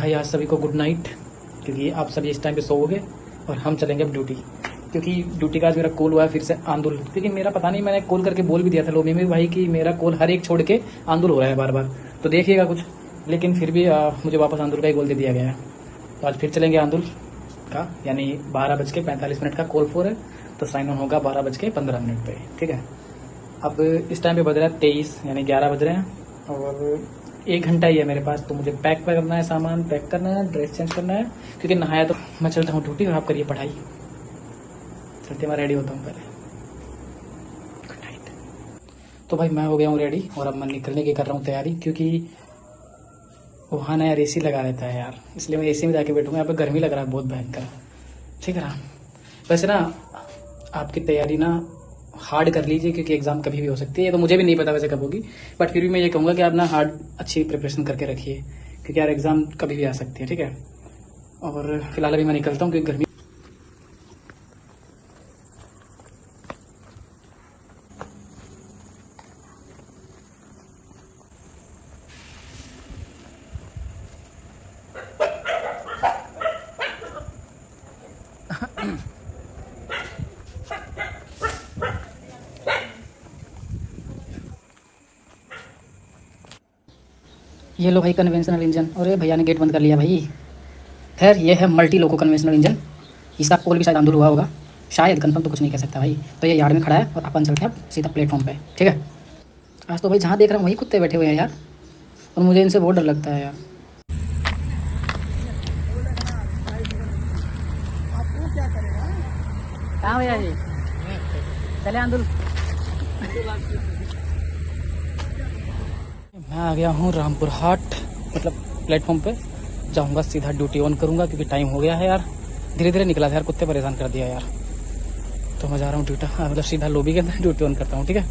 भाई आज सभी को गुड नाइट, क्योंकि आप सभी इस टाइम पे सोओगे और हम चलेंगे अब ड्यूटी, क्योंकि ड्यूटी का आज मेरा कॉल हुआ है फिर से आंदोल। क्योंकि मेरा पता नहीं, मैंने कॉल करके बोल भी दिया था लोमी में भाई कि मेरा कॉल हर एक छोड़ के आंदोल हो रहा है बार बार, तो देखिएगा कुछ। लेकिन फिर भी मुझे वापस आंदोल का ही कॉल दे दिया गया है, तो आज फिर चलेंगे आंदोल का, यानी 12:45 का कॉल फॉर है, तो साइन ऑन होगा 12:15 पे। ठीक है, अब इस टाइम पे बज रहा है 23, यानी 11 बज रहे हैं और 1 घंटा ही है मेरे पास। तो मुझे पैक करना है, सामान पैक करना है, ड्रेस चेंज करना है, क्योंकि नहाया तो मैं चलता हूँ ड्यूटी और आप करिए पढ़ाई। चलते मैं रेडी होता हूँ पहले। Good night. तो भाई मैं हो गया हूँ रेडी और अब मैं निकलने की कर रहा हूँ तैयारी, क्योंकि वहाँ ना यार एसी लगा रहता है यार, इसलिए मैं एसी में जाके बैठूंगा। यहाँ पे गर्मी लग रहा है बहुत भयंकर। ठीक है ना, वैसे ना आपकी तैयारी ना हार्ड कर लीजिए, क्योंकि एग्जाम कभी भी हो सकती है। तो मुझे भी नहीं पता वैसे कब होगी, बट फिर भी मैं ये कहूँगा कि आप ना हार्ड अच्छी प्रिपरेशन करके रखिए, क्योंकि यार एग्जाम कभी भी आ सकती है। ठीक है, और फिलहाल अभी मैं निकलता हूँ क्योंकि गर्मी। ये लो भाई कन्वेंशनल इंजन, और ये भैया ने गेट बंद कर लिया भाई। खैर ये है मल्टी लोको कन्वेंशनल इंजन, इसका पोल भी शायद आंदोलन हुआ होगा, शायद, कंफर्म तो कुछ नहीं कह सकता भाई। तो ये यार्ड में खड़ा है और अपन चलते हैं सीधा प्लेटफॉर्म पे। ठीक है, आज तो भाई जहाँ देख रहा हूँ वही कुत्ते बैठे हुए हैं यार, और मुझे इनसे बहुत डर लगता है यार। कहाँ भैया जी, चले आंदोल। मैं आ गया हूँ रामपुर हाट, मतलब प्लेटफॉर्म पे जाऊँगा, सीधा ड्यूटी ऑन करूँगा, क्योंकि टाइम हो गया है यार। धीरे धीरे निकला था यार, कुत्ते परेशान कर दिया यार। तो मैं जा रहा हूँ ड्यूटी, मतलब सीधा लॉबी के अंदर ड्यूटी ऑन करता हूँ। ठीक है,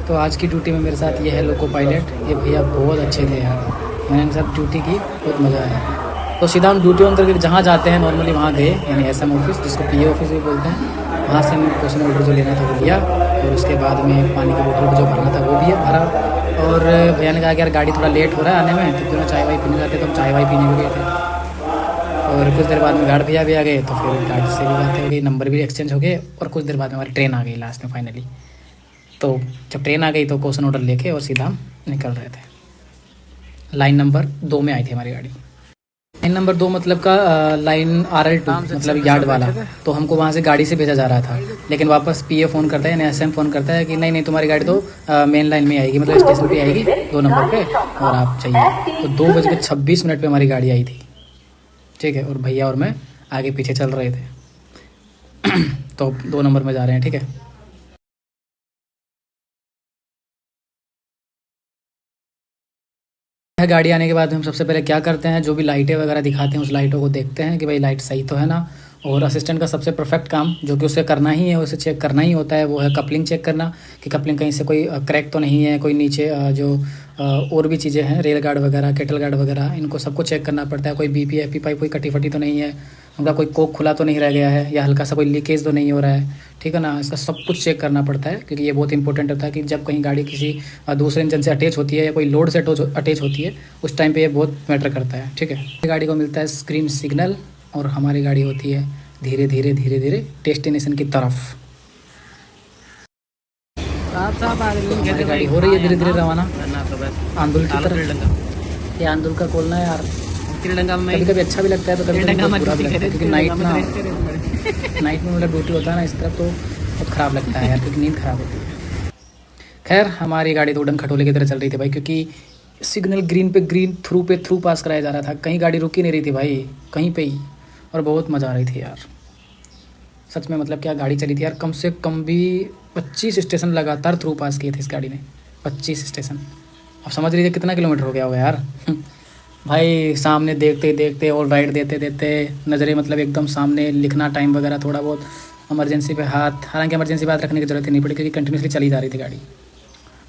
तो आज की ड्यूटी में मेरे साथ ये है लोको पायलट। ये भैया बहुत अच्छे थे यार, मैंने इनके साथ ड्यूटी की, बहुत मज़ा आया। तो सीधा हम ड्यूटी ऑन करके जहाँ जाते हैं नॉर्मली वहाँ गए, यानी एसएम ऑफिस, जिसको पीए ऑफिस भी बोलते हैं। वहाँ से हम क्वेश्चन ऑर्डर जो लेना था वो लिया, और उसके बाद में पानी की बोतल जो भरना था वो भी भरा। और भैया ने कहा कि यार गाड़ी थोड़ा लेट हो रहा है आने में, तो क्यों ना चाय वाय पीने जाते, तो हम चाय वाय पीने भी गए थे। और कुछ देर बाद में गार्ड भैया भी आ गए, तो फिर गार्ड से भी बातें हो गई, नंबर भी एक्सचेंज हो गए, और कुछ देर बाद में हमारी ट्रेन आ गई लास्ट में फाइनली। तो जब ट्रेन आ गई तो क्वेश्चन ऑर्डर लेके और सीधा हम निकल रहे थे। लाइन नंबर 2 में आई थी हमारी गाड़ी। लाइन नंबर 2 मतलब का लाइन RL2, मतलब यार्ड वाला। तो हमको वहाँ से गाड़ी से भेजा जा रहा था, लेकिन वापस पीए फ़ोन करता है, यानी एसएम फ़ोन करता है कि नहीं नहीं, तुम्हारी गाड़ी तो मेन लाइन में आएगी, मतलब स्टेशन पे आएगी 2 नंबर पे, और आप चाहिए। तो 2:26 पे हमारी गाड़ी आई थी। ठीक है, और भैया और मैं आगे पीछे चल रहे थे। तो 2 नंबर में जा रहे हैं। ठीक है, गाड़ी आने के बाद हम सबसे पहले क्या करते हैं, जो भी लाइटें वगैरह दिखाते हैं उस लाइटों को देखते हैं कि भाई लाइट सही तो है ना। और असिस्टेंट का सबसे परफेक्ट काम जो कि उसे करना ही है, उसे चेक करना ही होता है, वो है कपलिंग चेक करना, कि कपलिंग कहीं से कोई क्रैक तो नहीं है, कोई नीचे जो और भी चीज़ें हैं, रेल गार्ड वगैरह, केटल गार्ड वगैरह, इनको सबको चेक करना पड़ता है। कोई BPFP पाइप कोई कटी फटी तो नहीं है, उनका कोई कोक खुला तो नहीं रह गया है, या हल्का सा कोई लीकेज तो नहीं हो रहा है। ठीक है ना, इसका सब कुछ चेक करना पड़ता है, क्योंकि ये बहुत इंपॉर्टेंट होता है कि जब कहीं गाड़ी किसी दूसरे इंजन से अटैच होती है या कोई लोड से अटैच होती है, उस टाइम पे ये बहुत मैटर करता है। ठीक है, गाड़ी को मिलता है स्क्रीन सिग्नल, और हमारी गाड़ी होती है धीरे धीरे धीरे धीरे डेस्टिनेशन की तरफ। हमारी गाड़ी हो रही है धीरे धीरे रवाना आंदोल की तरफ। ये आंदोल का खोलना है यार, कभी कभी अच्छा भी लगता है तो कभी कभी बुरा भी लगता है, क्योंकि नाइट में मतलब ड्यूटी होता है ना इस तरफ, तो बहुत ख़राब लगता है यार, क्योंकि नींद ख़राब होती है। खैर हमारी गाड़ी तो उड़न खटोले की तरह चल रही थी भाई, क्योंकि सिग्नल ग्रीन पे ग्रीन थ्रू पास कराया जा रहा था, कहीं गाड़ी रुकी नहीं रही थी भाई, कहीं पे ही, और बहुत मज़ा आ रही थी यार सच में। मतलब क्या गाड़ी चली थी यार, कम से कम भी 25 स्टेशन लगातार थ्रू पास किए थे इस गाड़ी ने, 25 स्टेशन। अब समझ लीजिए कितना किलोमीटर हो गया होगा यार। भाई सामने देखते देखते और राइट देते देते नज़रें, मतलब एकदम सामने, लिखना टाइम वगैरह थोड़ा बहुत, इमरजेंसी पे हाथ, हालांकि इमरजेंसी पे हाथ रखने की ज़रूरत ही नहीं पड़ी, क्योंकि कंटिन्यूसली चली जा रही थी गाड़ी।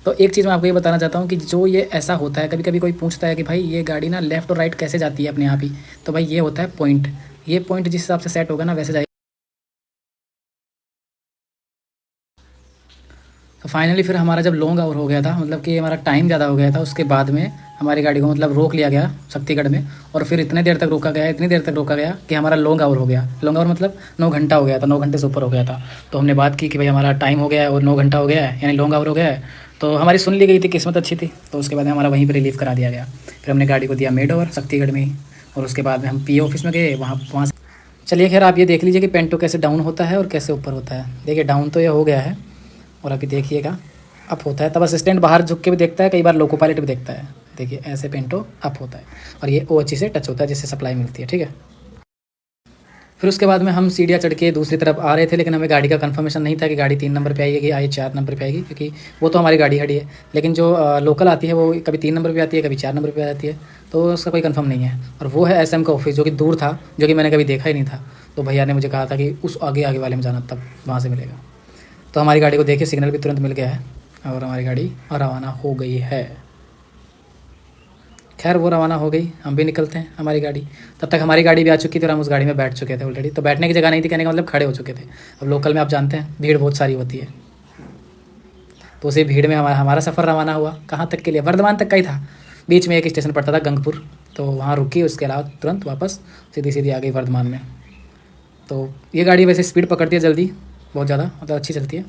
तो एक चीज़ मैं आपको ये बताना चाहता हूँ कि जो ये ऐसा होता है, कभी कभी कोई पूछता है कि भाई ये गाड़ी ना लेफ़्ट और राइट कैसे जाती है अपने आप ही, तो भाई ये होता है पॉइंट। ये पॉइंट जिस हिसाब से सेट होगा ना वैसे जाएगी। तो फाइनली फिर हमारा जब लॉन्ग आवर हो गया था, मतलब कि हमारा टाइम ज़्यादा हो गया था, उसके बाद में हमारी गाड़ी को मतलब रोक लिया गया शक्तिगढ़ में। और फिर इतने देर तक रोका गया, इतनी देर तक रोका गया कि हमारा लॉन्ग आवर हो गया। लॉन्ग आवर मतलब 9 घंटा हो गया था, 9 घंटे से ऊपर हो गया था। तो हमने बात की कि भाई हमारा टाइम हो गया है और 9 घंटा हो गया है, यानी लॉन्ग आवर हो गया है। तो हमारी सुन ली गई थी, किस्मत अच्छी थी। तो उसके बाद में हमारा वहीं पर रिलीव करा दिया गया। फिर हमने गाड़ी को दिया मेड ओवर शक्तिगढ़ में ही। और उसके बाद में हम पीए ऑफिस में गए, वहाँ से चलिए खैर आप ये देख लीजिए कि पेंटो कैसे डाउन होता है और कैसे ऊपर होता है। देखिए डाउन तो ये हो गया है, और अभी देखिएगा अप होता है। तब असिस्टेंट बाहर झुक के भी देखता है, कई बार लोको पायलट भी देखता है। देखिए ऐसे पेंटो अप होता है और ये OHE से टच होता है, जिससे सप्लाई मिलती है, ठीक है। फिर उसके बाद में हम सीढ़ियाँ चढ़ के दूसरी तरफ आ रहे थे, लेकिन हमें गाड़ी का कंफर्मेशन नहीं था कि गाड़ी 3 नंबर पे आएगी कि आई 4 नंबर पे आएगी, क्योंकि वो तो हमारी गाड़ी खड़ी है। लेकिन जो लोकल आती है वो कभी 3 नंबर पे आती है, कभी 4 नंबर पे आती है, तो उसका कोई कंफर्म नहीं है। और वो है SM का ऑफिस, जो कि दूर था, जो कि मैंने कभी देखा ही नहीं था। तो भैया ने मुझे कहा था कि उस आगे आगे वाले में जाना, तब वहाँ से मिलेगा। तो हमारी गाड़ी को देखिए सिग्नल भी तुरंत मिल गया है और हमारी गाड़ी रवाना हो गई है। खैर वो रवाना हो गई, हम भी निकलते हैं हमारी गाड़ी। तब तक हमारी गाड़ी भी आ चुकी थी और हम उस गाड़ी में बैठ चुके थे ऑलरेडी। तो बैठने की जगह नहीं थी, कहने का मतलब खड़े हो चुके थे। अब लोकल में आप जानते हैं भीड़ बहुत सारी होती है, तो उसी भीड़ में हमारा सफ़र रवाना हुआ। कहाँ तक के लिए? वर्धमान तक का ही था। बीच में एक स्टेशन पड़ता था गंगपुर, तो वहाँ रुकी, उसके अलावा तुरंत वापस सीधी सीधी आ गई वर्धमान में। तो ये गाड़ी वैसे स्पीड पकड़ती है जल्दी, बहुत ज़्यादा, मतलब अच्छी चलती है।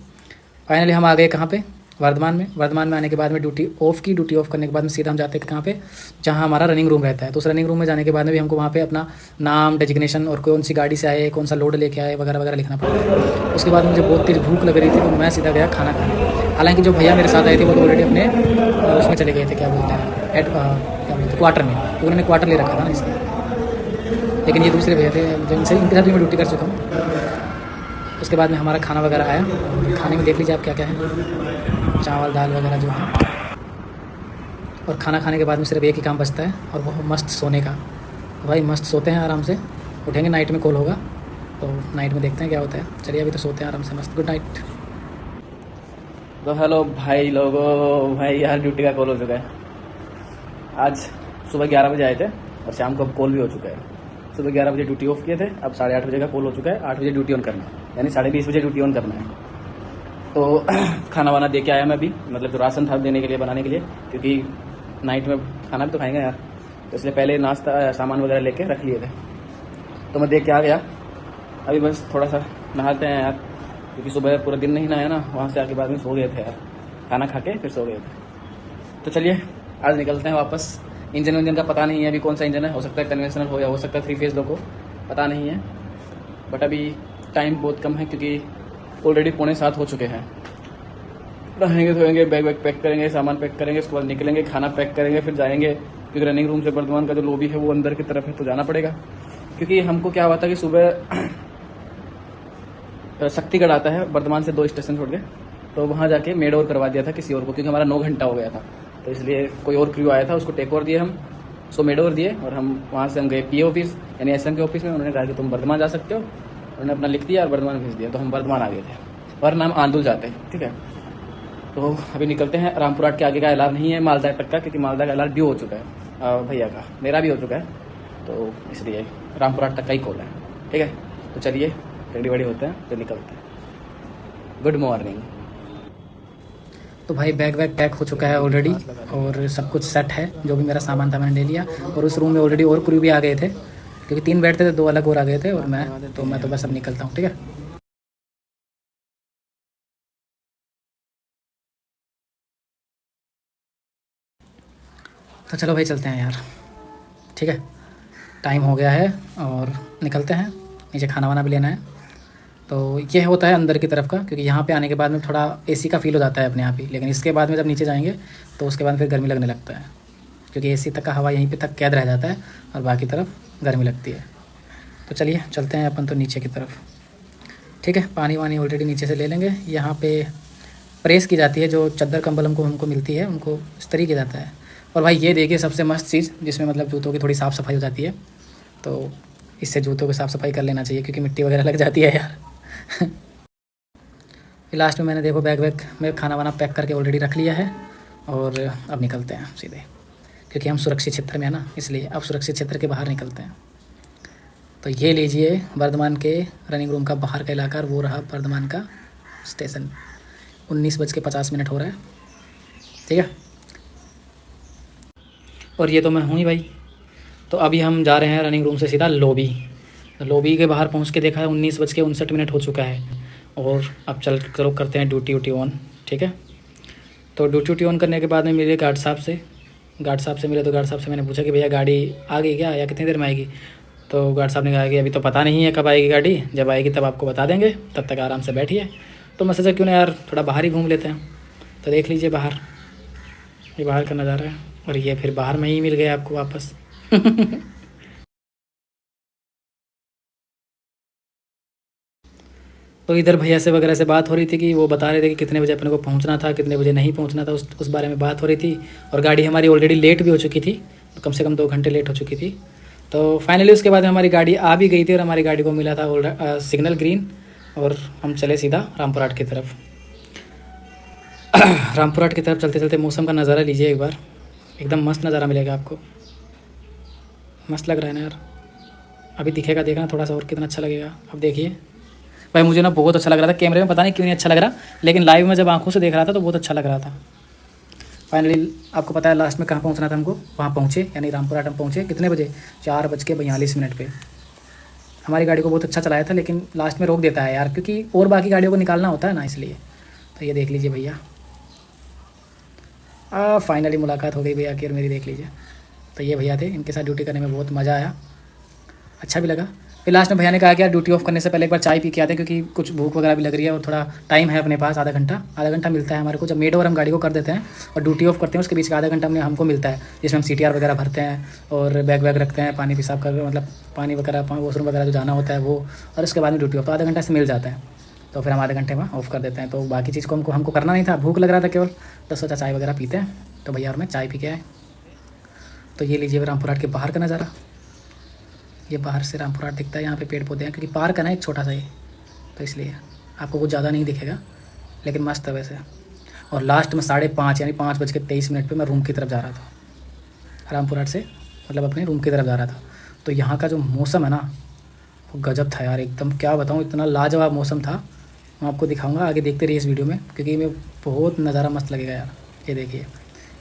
फाइनली हम आ गए कहाँ पे? वर्धमान में। वर्धमान में आने के बाद में ड्यूटी ऑफ की। ड्यूटी ऑफ करने के बाद में सीधा हम जाते हैं कहाँ पे? जहाँ हमारा रनिंग रूम रहता है। तो उस रनिंग रूम में जाने के बाद में भी हमको वहाँ पे अपना नाम, डेजिग्नेशन और कौन सी गाड़ी से आए, कौन सा लोड लेके आए, वगैरह वगैरह लिखना पड़ता है। उसके बाद मुझे बहुत तेज़ भूख लग रही थी, तो मैं सीधा गया खाना खाने। हालांकि जो भैया मेरे साथ आए थे वो तो ऑलरेडी अपने उसमें चले गए थे, क्या बोलते हैं, क्या बोलते हैं, क्वार्टर में। तो उन्होंने क्वार्टर ले रखा था ना इसलिए। लेकिन ये दूसरे भैया थे जिनसे, इनके साथ भी मैं ड्यूटी कर चुका हूँ। उसके बाद में हमारा खाना वगैरह आया। खाने में देख लीजिए आप क्या क्या है, चावल दाल वगैरह जो है। और खाना खाने के बाद में सिर्फ एक ही काम बचता है, और वो मस्त सोने का। तो भाई मस्त सोते हैं आराम से, उठेंगे नाइट में कॉल होगा, तो नाइट में देखते हैं क्या होता है। चलिए अभी तो सोते हैं आराम से मस्त। Good night. तो हेलो भाई लोगों, भाई यार ड्यूटी का कॉल हो चुका है। आज सुबह 11 बजे आए थे और शाम को अब कॉल भी हो चुका है। सुबह 11 बजे ड्यूटी ऑफ किए थे, अब 8:30 बजे का कॉल हो चुका है। 8 बजे ड्यूटी ऑन करना है, यानी 20:30 बजे ड्यूटी ऑन करना है। तो खाना वाना दे के आया मैं भी, मतलब जो राशन था देने के लिए, बनाने के लिए, क्योंकि नाइट में खाना भी तो खाएंगे यार, तो इसलिए पहले नाश्ता सामान वगैरह लेके रख लिए थे। तो मैं देख के आ गया। अभी बस थोड़ा सा नहाते हैं यार, क्योंकि सुबह पूरा दिन नहीं नहाया ना, वहाँ से आके बाद में सो गए थे यार, खाना खा के फिर सो गए थे। तो चलिए आज निकलते हैं वापस। इंजन का पता नहीं है अभी कौन सा इंजन है, हो सकता है कन्वेंशनल हो या हो सकता है 3 फेज लोको, पता नहीं है। बट अभी टाइम बहुत कम है, क्योंकि ऑलरेडी 6:45 हो चुके हैं। रहेंगे धोएंगे, बैग वैग पैक करेंगे, सामान पैक करेंगे, उसके बाद निकलेंगे, खाना पैक करेंगे, फिर जाएंगे। क्योंकि रनिंग रूम से वर्धमान का जो लॉबी है वो अंदर की तरफ है, तो जाना पड़ेगा। क्योंकि हमको क्या हुआ था कि सुबह शक्तिगढ़ आता है वर्धमान से 2 स्टेशन छोड़ के, तो वहाँ जाके मेड ओवर करवा दिया था किसी और को, क्योंकि हमारा 9 घंटा हो गया था। तो इसलिए कोई और क्रू आया था, उसको टेक ओवर दिए हम, उसको मेड ओवर दिए, और हम वहाँ से हम गए पीए ऑफिस, यानी SM के ऑफिस में। उन्होंने कहा कि तुम वर्धमान जा सकते हो, उन्होंने अपना लिख दिया और वर्धमान भेज दिया। तो हम वर्धमान आ गए थे, वरना हम आंदुल जाते हैं, ठीक है। तो अभी निकलते हैं। रामपुरहाट के आगे का एलार नहीं है, मालदा तक का, क्योंकि मालदा का एलार ड्यू हो चुका है भैया का, मेरा भी हो चुका है, तो इसलिए रामपुरहाट तक का ही कॉल है, ठीक है। तो चलिए रेडी वेडी होते हैं, तो निकलते हैं। Good morning. तो भाई बैग वैग पैक हो चुका है ऑलरेडी, और सब कुछ सेट है। जो भी मेरा सामान था मैंने ले लिया, और उस रूम में ऑलरेडी और क्रू भी आ गए थे, क्योंकि 3 बैठते थे, 2 अलग और आ गए थे, और मैं तो बस अब निकलता हूँ, ठीक है। तो चलो भाई चलते हैं यार, ठीक है। टाइम हो गया है और निकलते हैं। नीचे खाना वाना भी लेना है। तो ये होता है अंदर की तरफ का, क्योंकि यहाँ पे आने के बाद में थोड़ा AC का फील हो जाता है अपने आप ही। लेकिन इसके बाद में जब नीचे जाएंगे तो उसके बाद फिर गर्मी लगने लगता है, क्योंकि AC तक का हवा यहीं पे तक कैद रह जाता है और बाकी तरफ गर्मी लगती है। तो चलिए चलते हैं अपन तो नीचे की तरफ, ठीक है। पानी वानी ऑलरेडी नीचे से ले लेंगे। यहाँ पे प्रेस की जाती है, जो चादर कंबल हमको मिलती है, उनको इस्त्री किया जाता है। और भाई ये देखिए सबसे मस्त चीज़, जिसमें मतलब जूतों की थोड़ी साफ़ सफाई हो जाती है, तो इससे जूतों की साफ़ सफाई कर लेना चाहिए, क्योंकि मिट्टी वगैरह लग जाती है यार। फिर लास्ट में मैंने देखो बैग वैग में खाना वाना पैक करके ऑलरेडी रख लिया है, और अब निकलते हैं सीधे, क्योंकि हम सुरक्षित क्षेत्र में है ना, इसलिए अब सुरक्षित क्षेत्र के बाहर निकलते हैं। तो ये लीजिए वर्धमान के रनिंग रूम का बाहर का इलाका, और वो रहा वर्धमान का स्टेशन। 19:50 हो रहा है, ठीक है। और ये तो मैं हूँ ही भाई। तो अभी हम जा रहे हैं रनिंग रूम से सीधा लॉबी। लॉबी के बाहर पहुँच के देखा है 19:59 हो चुका है। और अब चलो करते हैं ड्यूटी ऑन, ठीक है। तो ड्यूटी ऑन करने के बाद में मिले गार्ड साहब से मिले। तो गार्ड साहब से मैंने पूछा कि भैया गाड़ी आ गई क्या, या कितनी देर में आएगी। तो गार्ड साहब ने कहा कि अभी तो पता नहीं है कब आएगी गाड़ी, जब आएगी तब आपको बता देंगे, तब तक आराम से बैठिए। तो मैं सोचा क्यों ना यार थोड़ा बाहर ही घूम लेते हैं। तो देख लीजिए बाहर, ये बाहर का नज़ारा है। और ये फिर बाहर में ही मिल गया आपको वापस। तो इधर भैया से वगैरह से बात हो रही थी कि वो बता रहे थे कि कितने बजे अपने को पहुंचना था, कितने बजे नहीं पहुंचना था, उस बारे में बात हो रही थी। और गाड़ी हमारी ऑलरेडी लेट भी हो चुकी थी, तो कम से कम 2 घंटे लेट हो चुकी थी। तो फाइनली उसके बाद हमारी गाड़ी आ भी गई थी और हमारी गाड़ी को मिला था सिग्नल ग्रीन। और हम चले सीधा रामपुरहाट की तरफ। रामपुरहाट की तरफ चलते चलते मौसम का नज़ारा लीजिए एक बार, एकदम मस्त नज़ारा मिलेगा आपको। मस्त लग रहा है ना यार। अभी दिखेगा, देखना थोड़ा सा और कितना अच्छा लगेगा। अब देखिए भाई, मुझे ना बहुत अच्छा लग रहा था। कैमरे में पता नहीं क्यों नहीं अच्छा लग रहा, लेकिन लाइव में जब आंखों से देख रहा था तो बहुत अच्छा लग रहा था। फाइनली आपको पता है लास्ट में कहाँ पहुँचना था हमको, वहाँ पहुँचे, यानी रामपुरहाट हम पहुँचे कितने बजे, 4:42 पे। हमारी गाड़ी को बहुत अच्छा चलाया था, लेकिन लास्ट में रोक देता है यार, क्योंकि और बाकी गाड़ियों को निकालना होता है ना, इसलिए। तो ये देख लीजिए भैया, फाइनली मुलाकात हो गई भैया की और मेरी, देख लीजिए। तो ये भैया थे, इनके साथ ड्यूटी करने में बहुत मज़ा आया, अच्छा भी लगा। फिर लास्ट में भैया ने कहा कि यार ड्यूटी ऑफ करने से पहले एक बार चाय पी के आते हैं, क्योंकि कुछ भूख वगैरह भी लग रही है और थोड़ा टाइम है अपने पास, आधा घंटा मिलता है हमारे को। जब मेड ओवर हम गाड़ी को कर देते हैं और ड्यूटी ऑफ करते हैं, उसके बीच का आधा घंटा में हमको मिलता है, जिसमें हम CTR वगैरह भरते हैं और बैग वैग रखते हैं, पानी पेशाब कर, मतलब पानी वगैरह, वॉशरूम वगैरह जो जाना होता है वो। और उसके बाद में ड्यूटी ऑफ, तो आधा घंटा से मिल जाता है। तो फिर हम आधे घंटे में ऑफ कर देते हैं। तो बाकी चीज़ को हमको करना नहीं था, भूख लग रहा था केवल, तो सोचा चाय वगैरह पीते हैं। तो भैया और मैं चाय पी के आए। तो ये लीजिए रामपुरहाट के बाहर का नज़ारा। ये बाहर से रामपुरहाट दिखता है, यहाँ पे पेड़ पौधे हैं, क्योंकि पार्क है ना एक छोटा सा ही, तो इसलिए आपको कुछ ज़्यादा नहीं दिखेगा, लेकिन मस्त है वैसे। और लास्ट में 5:30 यानी 5:23 पे मैं रूम की तरफ जा रहा था, रामपुरहाट से, मतलब अपने रूम की तरफ जा रहा था। तो यहाँ का जो मौसम है ना, वो गजब था यार, एकदम क्या बताऊँ, इतना लाजवाब मौसम था। मैं आपको दिखाऊँगा, आगे देखते रहिए इस वीडियो में, क्योंकि मैं बहुत नज़ारा मस्त लगेगा यार। ये देखिए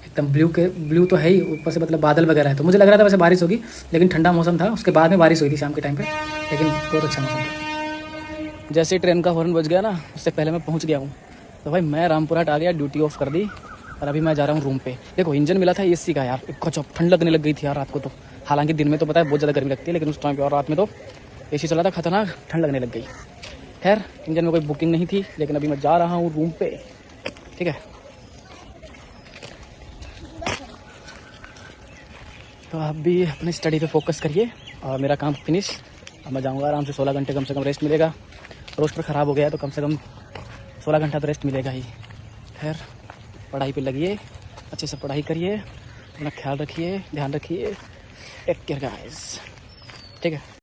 एकदम ब्लू तो है ही, ऊपर से मतलब बादल वगैरह है। तो मुझे लग रहा था वैसे बारिश होगी, लेकिन ठंडा मौसम था। उसके बाद में बारिश हुई थी शाम के टाइम पे, लेकिन बहुत अच्छा मौसम था। जैसे ट्रेन का हॉर्न बज गया ना, उससे पहले मैं पहुंच गया हूँ। तो भाई मैं रामपुरहाट आ गया, ड्यूटी ऑफ कर दी, और अभी मैं जा रहा हूँ रूम पे। देखो इंजन मिला था AC का यार, गजब ठंड लगने लग गई थी यार रात को। तो हालांकि दिन में तो पता है बहुत ज़्यादा गर्मी लगती है, लेकिन उस टाइम पर और रात में तो AC चला था, खतरनाक ठंड लगने लग गई। खैर इंजन में कोई बुकिंग नहीं थी, लेकिन अभी मैं जा रहा हूँ रूम पे, ठीक है। तो आप भी अपने स्टडी पे फोकस करिए, और मेरा काम फिनिश। अब मैं जाऊंगा आराम से, 16 घंटे कम से कम रेस्ट मिलेगा। रोस्टर ख़राब हो गया है तो कम से कम 16 घंटा तो रेस्ट मिलेगा ही। खैर पढ़ाई पे लगिए, अच्छे से पढ़ाई करिए, अपना ख्याल रखिए, ध्यान रखिए। टेक केयर गाइस, ठीक है।